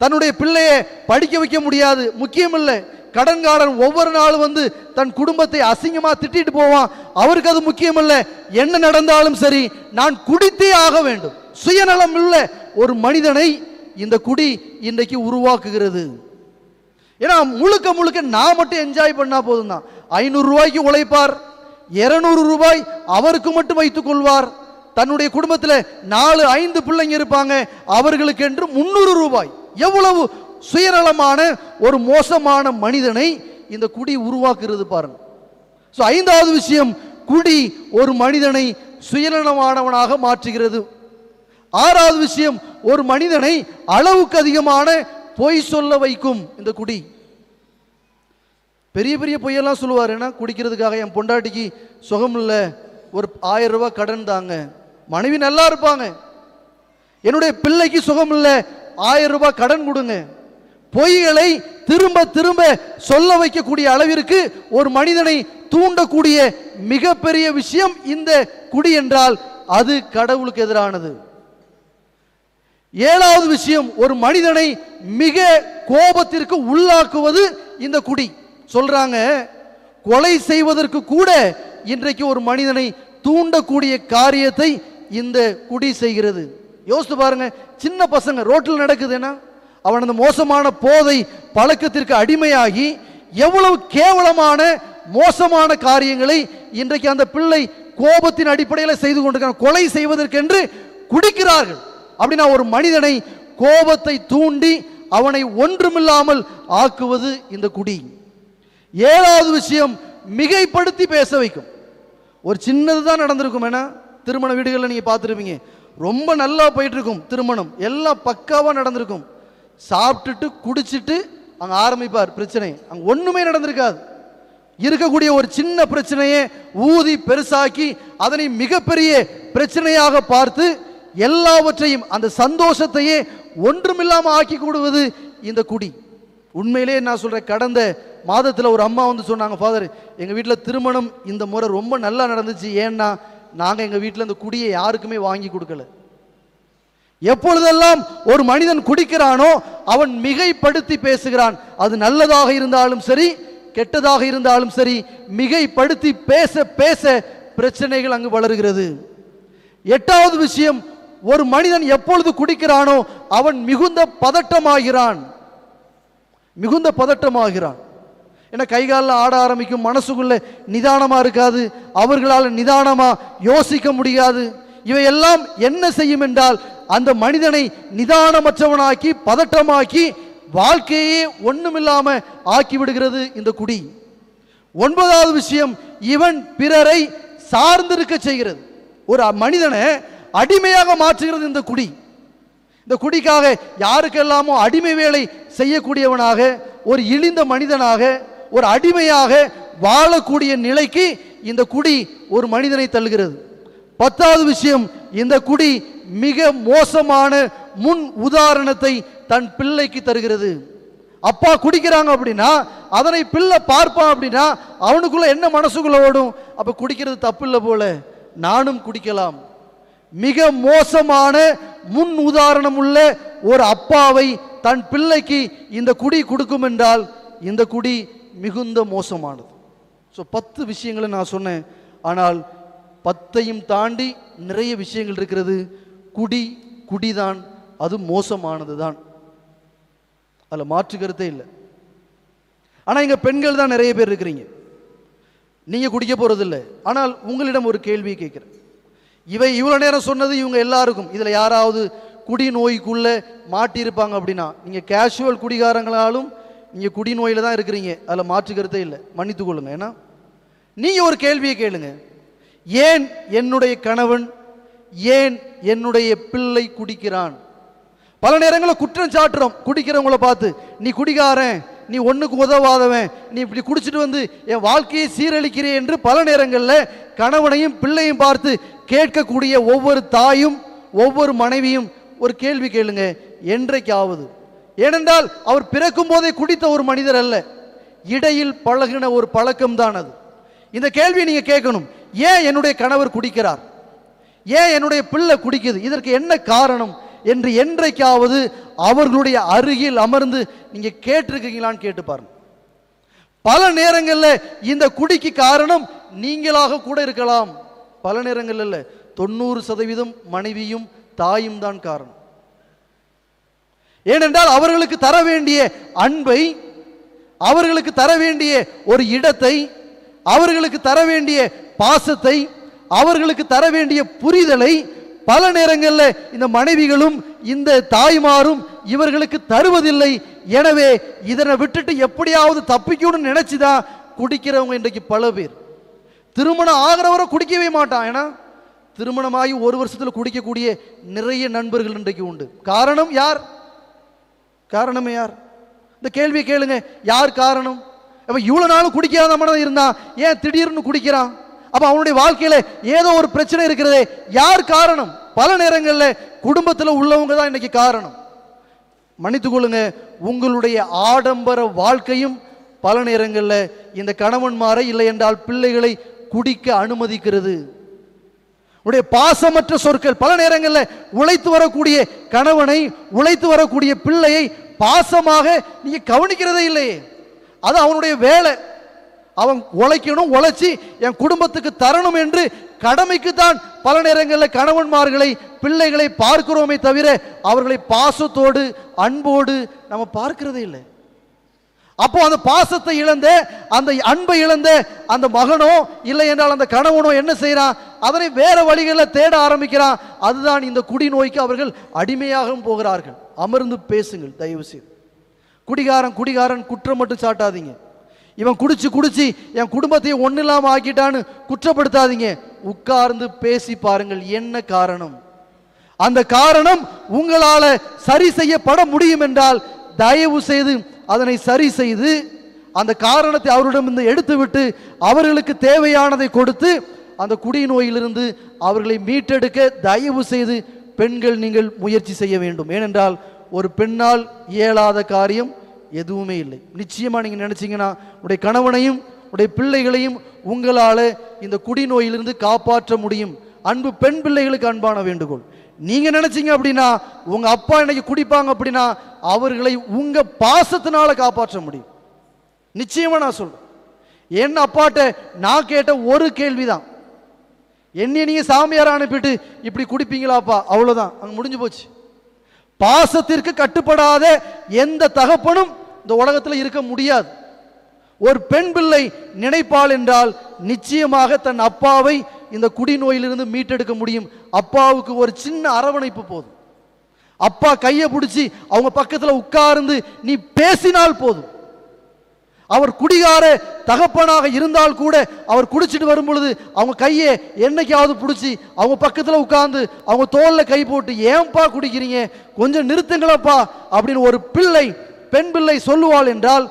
தன்னுடைய பிள்ளைய படிக்க வைக்க முடியாது, முக்கியம் இல்லை. கடன்காரன் ஒவ்வொரு நாளும் வந்து தன் குடும்பத்தை அசிங்கமா திட்டிட்டு போவான், அவருக்கு அது முக்கியம் இல்லை. என்ன நடந்தாலும் சரி, நான் குடித்தே ஆக வேண்டும். சுயநலம் உள்ள ஒரு மனிதனை இந்த குடி இன்றைக்கு உருவாக்குகிறது. ஏன்னா முழுக்க முழுக்க நான் மட்டும் என்ஜாய் பண்ணா போதும் தான். 500 ரூபாய்க்கு உழைப்பார், 200 ரூபாய் அவருக்கு மட்டும் வைத்துக் கொள்வார். தன்னுடைய குடும்பத்தில் 4-5 பிள்ளைங்க இருப்பாங்க, அவர்களுக்கு என்று 300 ரூபாய். எவ்வளவு சுயநலமான ஒரு மோசமான மனிதனை இந்த குடி உருவாக்குறது பாருங்க. ஐந்தாவது விஷயம், குடி ஒரு மனிதனை சுயநலமானவனாக மாற்றுகிறது. ஆறாவது விஷயம், ஒரு மனிதனை அளவுக்கு அதிகமான பொய் சொல்ல வைக்கும் இந்த குடி. பெரிய பெரிய பொய்யெல்லாம் சொல்லுவார். ஏன்னா குடிக்கிறதுக்காக என் பொண்டாட்டிக்கு சுகம் இல்லை, ஒரு 1000 ரூபாய் கடன் தாங்க. மனைவி நல்லா இருப்பாங்க, என்னுடைய பிள்ளைக்கு சுகம் இல்லை, 1000 ரூபாய் கடன் கொடுங்க. பொய்களை திரும்ப திரும்ப சொல்ல வைக்கக்கூடிய அளவிற்கு ஒரு மனிதனை தூண்டக்கூடிய மிகப்பெரிய விஷயம் இந்த குடி என்றால் அது கடவுளுக்கு எதிரானது. ஏழாவது விஷயம், ஒரு மனிதனை மிக கோபத்திற்கு உள்ளாக்குவது இந்த குடி. சொல்றாங்க, கொலை செய்வதற்கு கூட இன்றைக்கு ஒரு மனிதனை தூண்டக்கூடிய காரியத்தை இந்த குடி செய்கிறது. யோசித்து பாருங்க. சின்ன பசங்க ரோட்டில் நடக்குதுன்னா அவன் அந்த மோசமான போதை பழக்கத்திற்கு அடிமையாகி எவ்வளவு கேவலமான மோசமான காரியங்களை இன்றைக்கு அந்த பிள்ளை கோபத்தின் அடிப்படையில் செய்து கொண்டிருக்கிறான். கொலை செய்வதற்கென்று குடிக்கிறார்கள். அப்படின்னா ஒரு மனிதனை கோபத்தை தூண்டி அவனை ஒன்றுமில்லாமல் ஆக்குவது இந்த குடி. ஏழாவது விஷயம், மிகைப்படுத்தி பேச வைக்கும். ஒரு சின்னது தான் நடந்திருக்கும். ஏன்னா திருமண வீடுகளில் நீங்க பார்த்துருப்பீங்க, ரொம்ப நல்லா போயிட்டு இருக்கும் திருமணம், எல்லாம் பக்காவா நடந்திருக்கும். சாப்பிட்டுட்டு குடிச்சிட்டு அங்க ஆரம்பிப்பார் பிரச்சனை, அங்க ஒண்ணுமே நடந்திருக்காது. இருக்கக்கூடிய ஒரு சின்ன பிரச்சனையை ஊதி பெருசாக்கி அதனை மிகப்பெரிய பிரச்சனையாக பார்த்து எல்லாவற்றையும், அந்த சந்தோஷத்தையே ஒன்றுமில்லாமல் ஆக்கி கொடுவது இந்த குடி. உண்மையிலே நான் சொல்றேன், கடந்த மாதத்தில் ஒரு அம்மா வந்து சொன்னாங்க, ஃபாதர் எங்கள் வீட்டில் திருமணம் இந்த முறை ரொம்ப நல்லா நடந்துச்சு, ஏன்னா நாங்கள் எங்கள் வீட்டில் இந்த குடியை யாருக்குமே வாங்கி கொடுக்கல. எப்பொழுதெல்லாம் ஒரு மனிதன் குடிக்கிறானோ அவன் மிகைப்படுத்தி பேசுகிறான். அது நல்லதாக இருந்தாலும் சரி, கெட்டதாக இருந்தாலும் சரி, மிகைப்படுத்தி பேச பேச பிரச்சனைகள் அங்கு வளர்கிறது. 8வது விஷயம், ஒரு மனிதன் எப்பொழுது குடிக்கிறானோ அவன் மிகுந்த பதட்டமாகிறான். மிகுந்த பதட்டமாகிறான். ஏன்னா கைகாலில் ஆட ஆரம்பிக்கும், மனசுக்குள்ள நிதானமா இருக்காது, அவர்களால் நிதானமா யோசிக்க முடியாது. இவையெல்லாம் என்ன செய்யும் என்றால் அந்த மனிதனை நிதானமற்றவனாக்கி பதட்டமாக்கி வாழ்க்கையே ஒண்ணுமில்லாம ஆக்கி விடுகிறது இந்த குடி. 9வது விஷயம், இவன் பிறரை சார்ந்திருக்க செய்கிறது. ஒரு மனிதனை அடிமையாக மாற்றுகிறது இந்த குடி. இந்த குடிக்காக யாருக்கெல்லாமோ அடிமை வேலை செய்யக்கூடியவனாக, ஒரு இழிந்த மனிதனாக, ஒரு அடிமையாக வாழக்கூடிய நிலைக்கு இந்த குடி ஒரு மனிதனை தள்ளுகிறது. 10வது விஷயம், இந்த குடி மிக மோசமான முன் உதாரணத்தை தன் பிள்ளைக்கு தருகிறது. அப்பா குடிக்கிறாங்க அப்படின்னா அதனை பிள்ளை பார்ப்பான் அப்படின்னா அவனுக்குள்ள என்ன மனசுக்குள்ள ஓடும்? அப்ப குடிக்கிறது தப்பு இல்லை போல, நானும் குடிக்கலாம். மிக மோசமான முன் உதாரணம் உள்ள ஒரு அப்பாவை தன் பிள்ளைக்கு இந்த குடி கொடுக்கும் என்றால் இந்த குடி மிகுந்த மோசமானது. ஸோ 10 விஷயங்களை நான் சொன்னேன். ஆனால் 10ஐயும் தாண்டி நிறைய விஷயங்கள் இருக்கிறது. குடிதான், அது மோசமானது தான், அதில் மாற்று கருத்தே இல்லை. ஆனால் இங்கே பெண்கள் தான் நிறைய பேர் இருக்கிறீங்க, நீங்கள் குடிக்க போகிறதில்லை. ஆனால் உங்களிடம் ஒரு கேள்வியை கேட்குறேன். இவ்வளோ நேரம் சொன்னது இவங்க எல்லாருக்கும், இதில் யாராவது குடி நோய்க்குள்ளே மாட்டியிருப்பாங்க அப்படின்னா, நீங்கள் கேஷுவல் குடிகாரங்களாலும் நீங்கள் குடி நோயில் தான் இருக்கிறீங்க, அதில் மாற்று கருத்தே இல்லை, மன்னித்து கொள்ளுங்க. ஏன்னா நீங்கள் ஒரு கேள்வியை கேளுங்க, ஏன் என்னுடைய கணவன், ஏன் என்னுடைய பிள்ளை குடிக்கிறான்? பல நேரங்களில் குற்றம் சாட்டுறோம் குடிக்கிறவங்களை பார்த்து, நீ குடிகாரன், நீ ஒன்றுக்கு உதவாதவன், நீ இப்படி குடிச்சிட்டு வந்து என் வாழ்க்கையை சீரழிக்கிறே என்று பல நேரங்களில் கணவனையும் பிள்ளையும் பார்த்து கேட்கக்கூடிய ஒவ்வொரு தாயும் ஒவ்வொரு மனைவியும் ஒரு கேள்வி கேளுங்க, என்றைக்காவது. ஏனென்றால் அவர் பிறக்கும் போதே குடித்த ஒரு மனிதர் அல்ல, இடையில் பழகின ஒரு பழக்கம் தான் அது. இந்த கேள்வியை நீங்க கேட்கணும், ஏன் என்னுடைய கணவர் குடிக்கிறார், ஏன் என்னுடைய பிள்ளை குடிக்குது, இதற்கு என்ன காரணம் என்று என்றைக்காவது அவர்களுடைய அருகில் அமர்ந்து நீங்க கேட்டிருக்கீங்களான்னு கேட்டு பாருங்க. பல நேரங்களில் இந்த குடிக்கு காரணம் நீங்களாக கூட இருக்கலாம். பல நேரங்களில் 90% மனைவியும் தாயும் தான் காரணம். ஏனென்றால் அவர்களுக்கு தர வேண்டிய அன்பை, அவர்களுக்கு தர வேண்டிய ஒரு இடத்தை, அவர்களுக்கு தர வேண்டிய பாசத்தை, அவர்களுக்கு தர வேண்டிய புரிதலை பல நேரங்களில் இந்த மனைவிகளும் இந்த தாய்மாரும் இவர்களுக்கு தருவதில்லை. எனவே இதனை விட்டுட்டு எப்படியாவது தப்பிக்கணும்னு நினைச்சுதான் குடிக்கிறவங்க இன்றைக்கு பல பேர். திருமணம் ஆகிறவரை குடிக்கவே மாட்டான். ஏன்னா திருமணமாகி 1 வருஷத்தில் குடிக்கக்கூடிய நிறைய நண்பர்கள் இன்றைக்கு உண்டு. காரணம் யார்? காரணமே யார்? இந்த கேள்வியை கேளுங்க, யார் காரணம்? அப்ப இவ்வளவு நாளும் குடிக்காத மனம் இருந்தான், ஏன் திடீர்னு குடிக்கிறான்? அப்ப அவனுடைய வாழ்க்கையில ஏதோ ஒரு பிரச்சனை இருக்கிறதே, யார் காரணம்? பல நேரங்களில் குடும்பத்தில் உள்ளவங்க தான் இன்னைக்கு காரணம். மன்னித்துக் கொள்ளுங்க, உங்களுடைய ஆடம்பர வாழ்க்கையும் பல நேரங்களில் இந்த கணவன்மாரை இல்லை என்றால் பிள்ளைகளை குடிக்க அனுமதிக்கிறது. உடைய பாசமற்ற சொற்கள் பல நேரங்களில் உழைத்து வரக்கூடிய கணவனை, உழைத்து வரக்கூடிய பிள்ளையை பாசமாக நீங்க கவனிக்கிறதே இல்லையே. அது அவனுடைய வேலை, அவன் உழைக்கணும், உழைச்சி என் குடும்பத்துக்கு தரணும் என்று கடமைக்கு தான் பல நேரங்களில் கணவன்மார்களை பிள்ளைகளை பார்க்கிறோமே தவிர அவர்களை பாசத்தோடு அன்போடு நம்ம பார்க்கிறதே இல்லை. அப்போ அந்த பாசத்தை இழந்த, அந்த அன்பை இழந்த அந்த மகனோ இல்லை என்றால் அந்த கணவனோ என்ன செய்யறான்? அதனை வேற வழிகளில் தேட ஆரம்பிக்கிறான். அதுதான் இந்த குடி நோய்க்கு அவர்கள் அடிமையாகவும் போகிறார்கள். அமர்ந்து பேசுங்கள் தயவு செய்து. குடிகாரன் குற்றம் மட்டும் சாட்டாதீங்க. இவன் குடிச்சு என் குடும்பத்தை ஒன்றும் இல்லாமல் ஆக்கிட்டான்னு குற்றப்படுத்தாதீங்க. உட்கார்ந்து பேசி பாருங்கள் என்ன காரணம். அந்த காரணம் உங்களால சரி செய்யப்பட முடியும் என்றால் தயவு செய்து அதனை சரி செய்து அந்த காரணத்தை அவரிடம் எடுத்துவிட்டு அவர்களுக்கு தேவையானதை கொடுத்து அந்த குடி நோயிலிருந்து அவர்களை மீட்டெடுக்க தயவு செய்து பெண்கள் நீங்கள் முயற்சி செய்ய வேண்டும். ஏனென்றால் ஒரு பெண்ணால் இயலாத காரியம் எதுவுமே இல்லை. நிச்சயமாக நீங்கள் நினச்சிங்கன்னா உடைய கணவனையும் உடைய பிள்ளைகளையும் உங்களால் இந்த குடிநோயிலிருந்து காப்பாற்ற முடியும். அன்பு பெண் பிள்ளைகளுக்கு அன்பான வேண்டுகோள், நீங்கள் நினச்சிங்க அப்படின்னா உங்கள் அப்பா இன்னைக்கு குடிப்பாங்க அப்படின்னா அவர்களை உங்கள் பாசத்தினால காப்பாற்ற முடியும். நிச்சயமாக நான் சொல்கிறேன். என் அப்பாட்ட நான் கேட்ட ஒரு கேள்விதான், என்னைய நீங்கள் சாமியார் அனுப்பிட்டு இப்படி குடிப்பீங்களாப்பா, அவ்வளோதான், அங்கே முடிஞ்சு போச்சு. பாசத்திற்கு கட்டுப்படாத எந்த தகப்பனும் இந்த உலகத்தில் இருக்க முடியாது. ஒரு பெண் பிள்ளை நினைப்பாள் என்றால் நிச்சயமாக தன் அப்பாவை இந்த குடிநோயிலிருந்து மீட்டெடுக்க முடியும். அப்பாவுக்கு ஒரு சின்ன அரவணைப்பு போதும். அப்பா கையை பிடிச்சி அவங்க பக்கத்தில் உட்கார்ந்து நீ பேசினால் போதும். அவர் குடிகார தகப்பனாக இருந்தால் கூட அவர் குடிச்சிட்டு வரும் பொழுது அவங்க கையை என்னைக்காவது பிடிச்சி அவங்க பக்கத்தில் உட்கார்ந்து அவங்க தோல்ல கை போட்டு ஏன்பா குடிக்கிறீங்க, கொஞ்சம் நிறுத்துங்களப்பா அப்படின்னு ஒரு பிள்ளை பெண் பிள்ளை சொல்லுவாள் என்றால்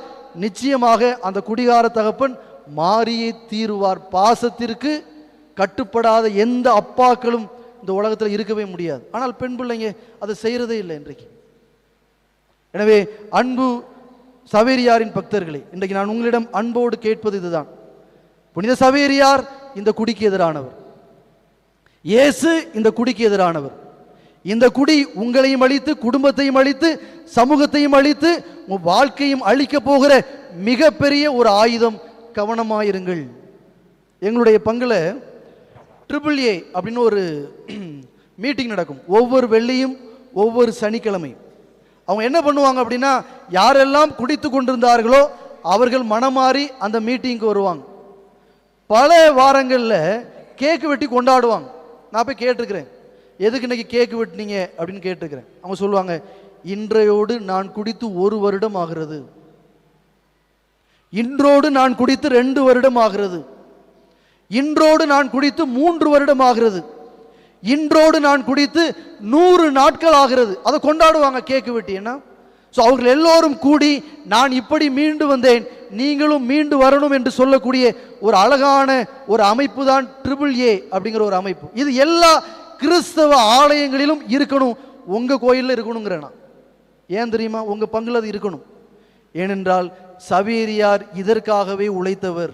நிச்சயமாக அந்த குடிகார தகப்பன் மாறியே தீருவார். பாசத்திற்கு கட்டுப்படாத எந்த அப்பாக்களும் இந்த உலகத்தில் இருக்கவே முடியாது. ஆனால் பெண் பிள்ளைங்க அதை செய்யறதே இல்லை இன்றைக்கு. எனவே அன்பு சவேரியாரின் பக்தர்களே, இன்றைக்கு நான் உங்களிடம் அன்போடு கேட்பது இதுதான். புனித சவேரியார் இந்த குடிக்கு எதிரானவர், இயேசு இந்த குடிக்கு எதிரானவர். இந்த குடி உங்களையும் அழித்து குடும்பத்தையும் அழித்து சமூகத்தையும் அழித்து உங்கள் வாழ்க்கையும் அழிக்க போகிற மிகப்பெரிய ஒரு ஆயுதம். கவனமாயிருங்கள். எங்களுடைய பங்கில் AAA அப்படின்னு ஒரு மீட்டிங் நடக்கும் ஒவ்வொரு வெள்ளியும் ஒவ்வொரு சனிக்கிழமையும். அவங்க என்ன பண்ணுவாங்க அப்படின்னா, யாரெல்லாம் குடித்து கொண்டிருந்தார்களோ அவர்கள் மனமாறி அந்த மீட்டிங்க்கு வருவாங்க. பல வாரங்களில் கேக்கு வெட்டி கொண்டாடுவாங்க. நான் போய் கேட்டிருக்கிறேன், எதுக்கு இன்னைக்கு கேக்கு வெட்டினீங்க அப்படின்னு கேட்டிருக்கிறேன். அவங்க சொல்லுவாங்க, இன்றையோடு நான் குடித்து 1 வருடம் ஆகிறது, இன்றோடு நான் குடித்து 2 வருடம் ஆகிறது, இன்றோடு நான் குடித்து 3 வருடம் ஆகிறது, இன்றோடு நான் குடித்து 100 நாட்கள் ஆகிறது. அதை கொண்டாடுவாங்க கேக்கு வெட்டி. என்ன அவர்கள் எல்லோரும் கூடி நான் இப்படி மீண்டு வந்தேன், நீங்களும் மீண்டு வரணும் என்று சொல்லக்கூடிய ஒரு அழகான ஒரு அமைப்பு தான் AAA அப்படிங்கிற ஒரு அமைப்பு. இது எல்லா கிறிஸ்தவ ஆலயங்களிலும் இருக்கணும், உங்க கோயிலில் இருக்கணுங்கிறேன். ஏன் தெரியுமா? உங்க பங்குல அது இருக்கணும். ஏனென்றால் சவேரியார் இதற்காகவே உழைத்தவர்.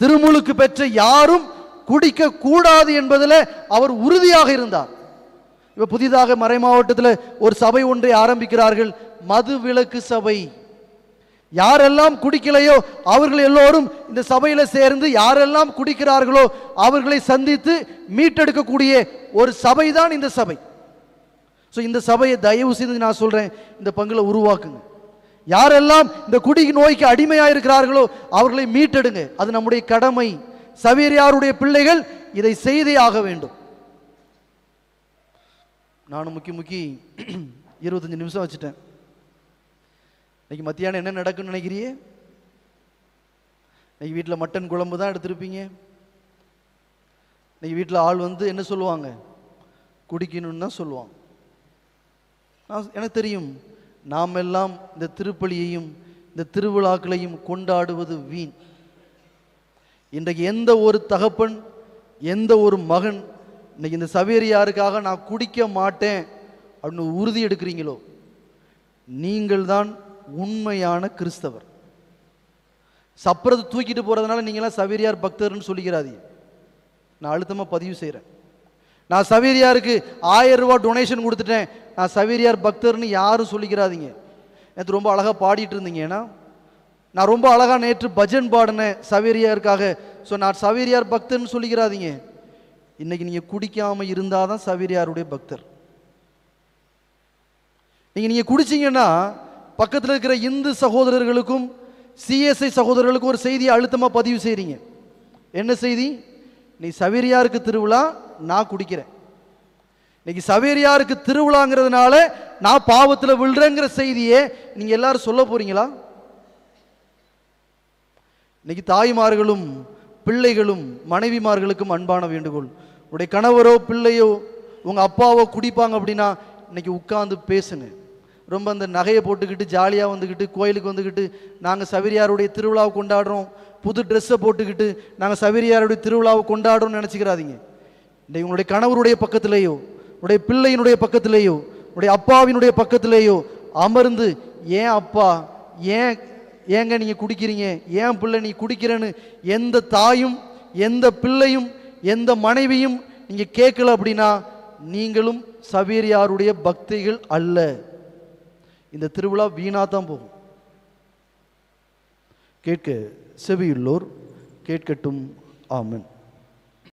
திருமுழுக்கு பெற்ற யாரும் குடிக்க கூடாது என்பதில் அவர் உறுதியாக இருந்தார். இப்ப புதிதாக மறை மாவட்டத்தில் ஒரு சபை ஒன்றை ஆரம்பிக்கிறார்கள், மது விலக்கு சபை. யாரெல்லாம் குடிக்கலையோ அவர்கள் எல்லோரும் இந்த சபையில சேர்ந்து யாரெல்லாம் குடிக்கிறார்களோ அவர்களை சந்தித்து மீட்டெடுக்கக்கூடிய ஒரு சபை தான் இந்த சபை. இந்த சபையை தயவு செய்து நான் சொல்றேன், இந்த பங்குல உருவாக்குங்க. யாரெல்லாம் இந்த குடி நோய்க்கு அடிமையாக இருக்கிறார்களோ அவர்களை மீட்டெடுங்க. அது நம்முடைய கடமை. சவேரியாருடைய பிள்ளைகள் இதை செய்தே ஆக வேண்டும். நானும் முக்கி 25 நிமிஷம் வச்சுட்டேன். இன்னைக்கு மத்தியானம் என்ன நடக்குன்னு நினைக்கிறியே? இன்னைக்கு வீட்டில் மட்டன் குழம்பு தான் எடுத்திருப்பீங்க. இன்னைக்கு வீட்டில் ஆள் வந்து என்ன சொல்லுவாங்க? குடிக்கணும்னு தான் சொல்லுவாங்க. எனக்கு தெரியும், நாம் எல்லாம் இந்த திருப்பலியையும் இந்த திருவிழாக்களையும் கொண்டாடுவது வீண். இன்றைக்கு எந்த ஒரு தகப்பன் எந்த ஒரு மகன் இன்னைக்கு இந்த சவேரியாருக்காக நான் குடிக்க மாட்டேன் அப்படின்னு உறுதி எடுக்கிறீங்களோ நீங்கள் தான் உண்மையான கிறிஸ்தவர். சப்பரத்தை தூக்கிட்டு போறதுனால நீங்களாம் சவேரியார் பக்தர்னு சொல்லிக்கிறாதீங்க. நான் அழுத்தமாக பதிவு செய்கிறேன். நான் சவேரியாருக்கு 1000 ரூபாய் டொனேஷன் கொடுத்துட்டேன், நான் சவேரியார் பக்தர்னு யாரும் சொல்லிக்கிறாதீங்க. நேற்று ரொம்ப அழகாக பாடிட்டு இருந்தீங்க. ஏன்னா நான் ரொம்ப அழகாக நேற்று பஜன் பாடினேன் சவேரியாருக்காக. நான் சவேரியார் பக்தர்னு சொல்லிக்கிறாதீங்க. இன்னைக்கு நீங்கள் குடிக்காமல் இருந்தால் தான் சவேரியாருடைய பக்தர். நீங்கள் குடிச்சிங்கன்னா பக்கத்தில் இருக்கிற இந்து சகோதரர்களுக்கும் CSI சகோதரர்களுக்கும் ஒரு செய்தியை அழுத்தமாக பதிவு செய்கிறீங்க. என்ன செய்தி? நீ சவேரியாருக்கு திருவிழா, நான் குடிக்கிறேன். இன்னைக்கு சவேரியாருக்கு திருவிழாங்கிறதுனால நான் பாவத்தில் விழுறேங்கிற செய்தியை நீங்கள் எல்லாரும் சொல்ல போறீங்களா? இன்னைக்கு தாய்மார்களும் பிள்ளைகளும் மனைவிமார்களுக்கும் அன்பான வேண்டுகோள், உடைய கணவரோ பிள்ளையோ உங்கள் அப்பாவோ குடிப்பாங்க அப்படின்னா இன்னைக்கு உட்கார்ந்து பேசுங்க. ரொம்ப அந்த நகையை போட்டுக்கிட்டு ஜாலியாக வந்துக்கிட்டு கோயிலுக்கு வந்துக்கிட்டு நாங்கள் சவேரியாருடைய திருவிழாவை கொண்டாடுறோம், புது ட்ரெஸ்ஸை போட்டுக்கிட்டு நாங்கள் சவேரியாருடைய திருவிழாவை கொண்டாடுறோம்னு நினச்சிக்கிறாதீங்க. இன்றைக்கு உங்களுடைய கணவருடைய பக்கத்திலேயோ உடைய பிள்ளையினுடைய பக்கத்திலேயோ உடைய அப்பாவினுடைய பக்கத்திலேயோ அமர்ந்து, ஏன் அப்பா, ஏங்க நீங்கள் குடிக்கிறீங்க, ஏன் பிள்ளை நீ குடிக்கிறேன்னு எந்த தாயும் எந்த பிள்ளையும் எந்த மனைவியும் நீங்கள் கேட்கல அப்படின்னா நீங்களும் சவேரியாருடைய பக்திகள் அல்ல. இந்த திருவிழா வீணா தான் போகும். கேட்க செவியுள்ளோர் கேட்கட்டும். ஆமென்.